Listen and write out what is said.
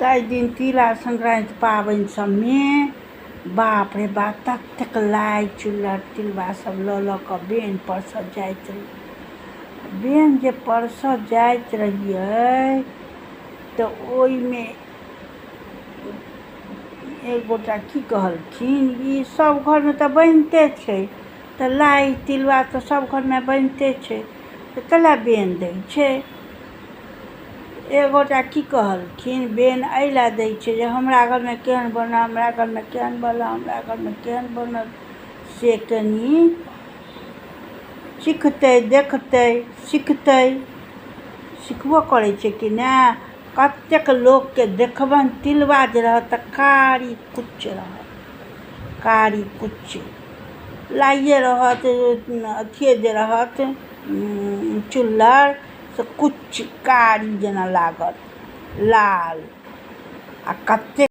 ताहि दिन तिला संक्रांति पाबनि सबमे बाप रे बाप ततेक लाइ चुल्लर तिलबा सब लऽ कऽ बेन परसऽ जाइत रही। बेन जे परसऽ जाइत रहियै तऽ ओहिमे एक गोटा की कहलखिन, ई सब घरमे तऽ बनिते छै, तऽ लाइ तिलबा तऽ सब घरमे बनिते छै, तऽ कैला बेन दै छै। एक गोटा की कहलखिन, बेन एहि लए दै छै जे हमरा घरमे केहन बनल, हमरा घरमे केहन बनल, हमरा घरमे केहन बनल, से कनी सिखतै, देखतै, सिखतै। सिखबो करै छै कि नहि। कतेक लोकके देखबनि तिलबा जे रहत तऽ कारी कुच रहत, कारी कुच लाइए रहत, अथिए जे रहत चुल्लर से कुच कारी जेना लागत, लाल। आ कतेक